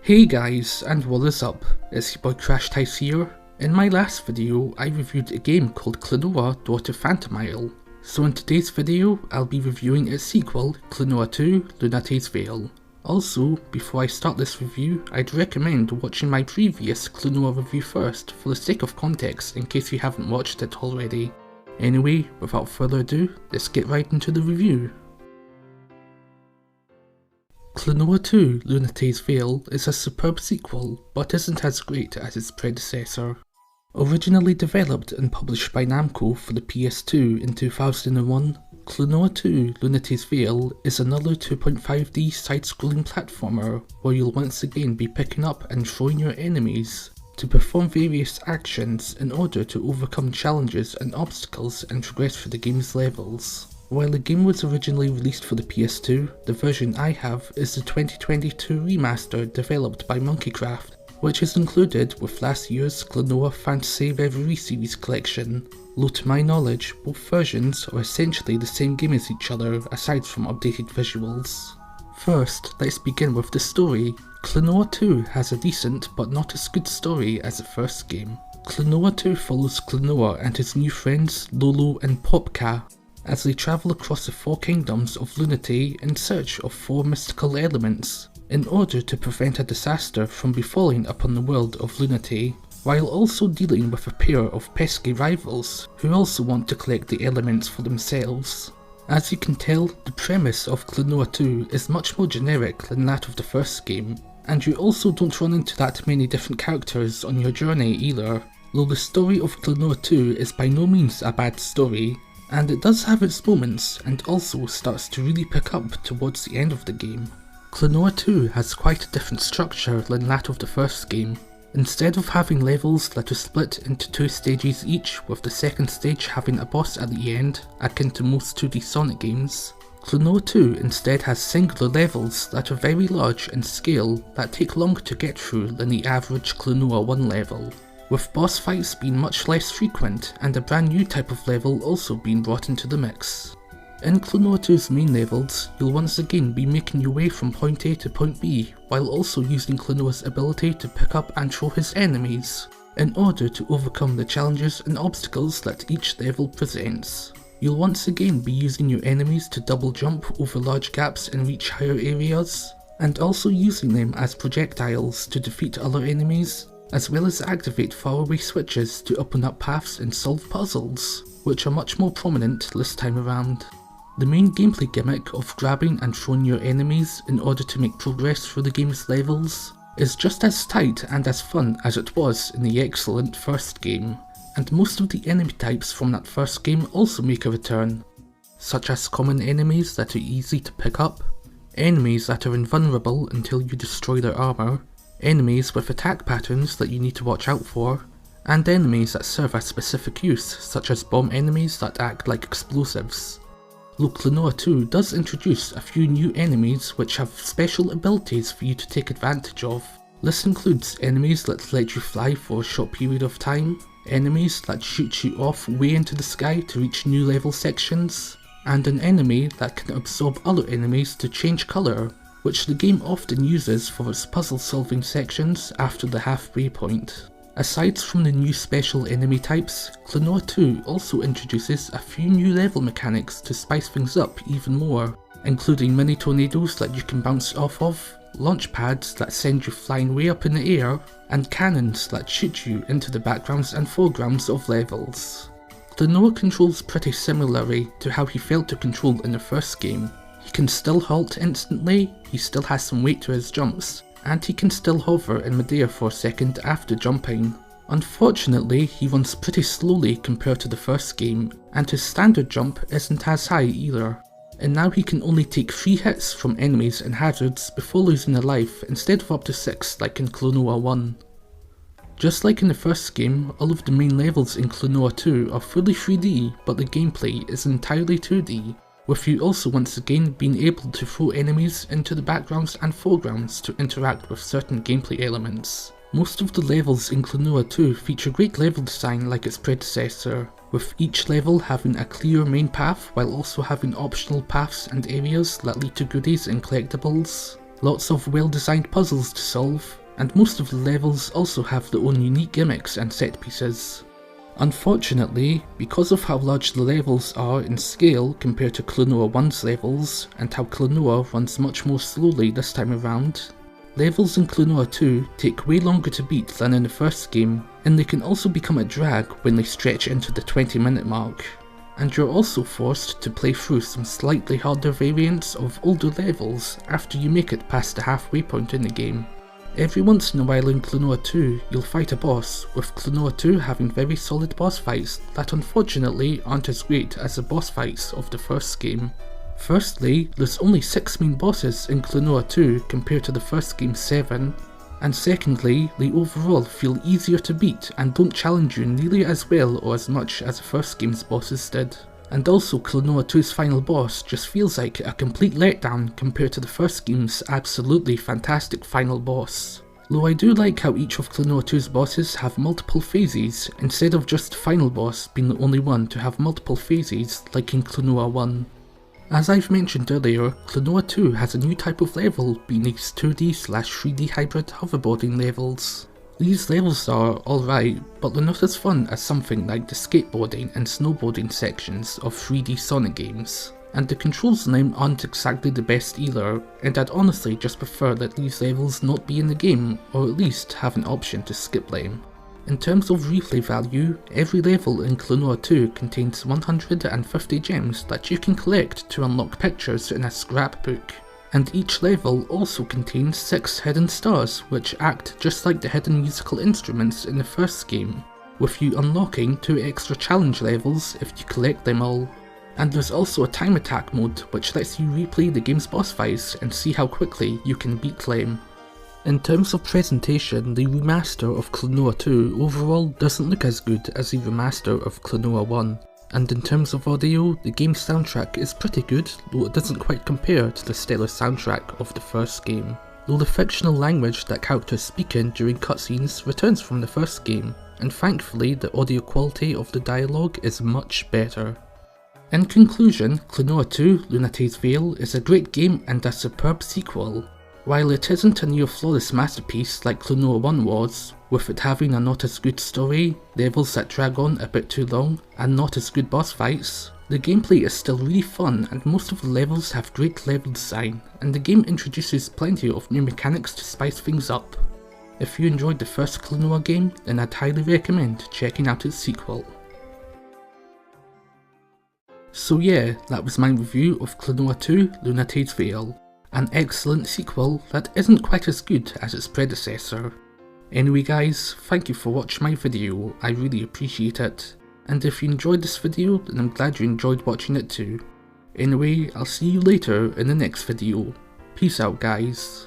Hey guys, and what is up? It's your boy Tise here. In my last video, I reviewed a game called Klonoa, To Phantomile. So in today's video, I'll be reviewing its sequel, Klonoa 2, Lunatea's Veil. Also, before I start this review, I'd recommend watching my previous Klonoa review first for the sake of context in case you haven't watched it already. Anyway, without further ado, let's get right into the review. Klonoa 2, Lunatea's Veil is a superb sequel, but isn't as great as its predecessor. Originally developed and published by Namco for the PS2 in 2001, Klonoa 2, Lunatea's Veil is another 2.5D side-scrolling platformer where you'll once again be picking up and throwing your enemies to perform various actions in order to overcome challenges and obstacles and progress through the game's levels. While the game was originally released for the PS2, the version I have is the 2022 remaster developed by Monkeycraft, which is included with last year's Klonoa Fantasy Reverie series collection. Though to my knowledge, both versions are essentially the same game as each other aside from updated visuals. First, let's begin with the story. Klonoa 2 has a decent but not as good story as the first game. Klonoa 2 follows Klonoa and his new friends Lolo and Popka as they travel across the four kingdoms of Lunatea in search of four mystical elements, in order to prevent a disaster from befalling upon the world of Lunatea, while also dealing with a pair of pesky rivals who also want to collect the elements for themselves. As you can tell, the premise of Klonoa 2 is much more generic than that of the first game, and you also don't run into that many different characters on your journey either, though the story of Klonoa 2 is by no means a bad story, and it does have its moments and also starts to really pick up towards the end of the game. Klonoa 2 has quite a different structure than that of the first game. Instead of having levels that are split into two stages each, with the second stage having a boss at the end, akin to most 2D Sonic games, Klonoa 2 instead has singular levels that are very large in scale that take longer to get through than the average Klonoa 1 level, with boss fights being much less frequent and a brand new type of level also being brought into the mix. In Klonoa 2's main levels, you'll once again be making your way from point A to point B, while also using Klonoa's ability to pick up and throw his enemies, in order to overcome the challenges and obstacles that each level presents. You'll once again be using your enemies to double jump over large gaps and reach higher areas, and also using them as projectiles to defeat other enemies, as well as activate faraway switches to open up paths and solve puzzles, which are much more prominent this time around. The main gameplay gimmick of grabbing and throwing your enemies in order to make progress through the game's levels is just as tight and as fun as it was in the excellent first game, and most of the enemy types from that first game also make a return, such as common enemies that are easy to pick up, enemies that are invulnerable until you destroy their armour, enemies with attack patterns that you need to watch out for, and enemies that serve a specific use, such as bomb enemies that act like explosives. Though Klonoa 2 does introduce a few new enemies which have special abilities for you to take advantage of. This includes enemies that let you fly for a short period of time, enemies that shoot you off way into the sky to reach new level sections, and an enemy that can absorb other enemies to change colour, which the game often uses for its puzzle solving sections after the halfway point. Aside from the new special enemy types, Klonoa 2 also introduces a few new level mechanics to spice things up even more, including mini tornadoes that you can bounce off of, launch pads that send you flying way up in the air, and cannons that shoot you into the backgrounds and foregrounds of levels. Klonoa controls pretty similarly to how he failed to control in the first game. He can still halt instantly, he still has some weight to his jumps, and he can still hover in midair for a second after jumping. Unfortunately, he runs pretty slowly compared to the first game, and his standard jump isn't as high either. And now he can only take 3 hits from enemies and hazards before losing a life instead of up to 6 like in Klonoa 1. Just like in the first game, all of the main levels in Klonoa 2 are fully 3D, but the gameplay is entirely 2D. With you also once again being able to throw enemies into the backgrounds and foregrounds to interact with certain gameplay elements. Most of the levels in Klonoa 2 feature great level design like its predecessor, with each level having a clear main path while also having optional paths and areas that lead to goodies and collectibles. lots of well-designed puzzles to solve, and most of the levels also have their own unique gimmicks and set pieces. Unfortunately, because of how large the levels are in scale compared to Klonoa 1's levels, and how Klonoa runs much more slowly this time around, levels in Klonoa 2 take way longer to beat than in the first game, and they can also become a drag when they stretch into the 20-minute mark. And you're also forced to play through some slightly harder variants of older levels after you make it past the halfway point in the game. Every once in a while in Klonoa 2 you'll fight a boss, with Klonoa 2 having very solid boss fights that unfortunately aren't as great as the boss fights of the first game. Firstly, there's only 6 main bosses in Klonoa 2 compared to the first game's 7, and secondly, they overall feel easier to beat and don't challenge you nearly as well or as much as the first game's bosses did. And also Klonoa 2's final boss just feels like a complete letdown compared to the first game's absolutely fantastic final boss. Though I do like how each of Klonoa 2's bosses have multiple phases, instead of just the final boss being the only one to have multiple phases like in Klonoa 1. As I've mentioned earlier, Klonoa 2 has a new type of level being these 2D/3D hybrid hoverboarding levels. These levels are alright, but they're not as fun as something like the skateboarding and snowboarding sections of 3D Sonic games, and the controls in them aren't exactly the best either, and I'd honestly just prefer that these levels not be in the game, or at least have an option to skip them. In terms of replay value, every level in Klonoa 2 contains 150 gems that you can collect to unlock pictures in a scrapbook. And each level also contains 6 hidden stars which act just like the hidden musical instruments in the first game, with you unlocking 2 extra challenge levels if you collect them all. And there's also a time attack mode which lets you replay the game's boss fights and see how quickly you can beat them. In terms of presentation, the remaster of Klonoa 2 overall doesn't look as good as the remaster of Klonoa 1. And in terms of audio, the game's soundtrack is pretty good, though it doesn't quite compare to the stellar soundtrack of the first game. Though the fictional language that characters speak in during cutscenes returns from the first game, and thankfully the audio quality of the dialogue is much better. In conclusion, Klonoa 2 Lunatea's Veil is a great game and a superb sequel. While it isn't a near flawless masterpiece like Klonoa 1 was, with it having a not as good story, levels that drag on a bit too long, and not as good boss fights, the gameplay is still really fun and most of the levels have great level design, and the game introduces plenty of new mechanics to spice things up. If you enjoyed the first Klonoa game, then I'd highly recommend checking out its sequel. So yeah, that was my review of Klonoa 2 Lunatea's Veil. An excellent sequel that isn't quite as good as its predecessor. Anyway guys, thank you for watching my video, I really appreciate it. And if you enjoyed this video, then I'm glad you enjoyed watching it too. Anyway, I'll see you later in the next video. Peace out guys.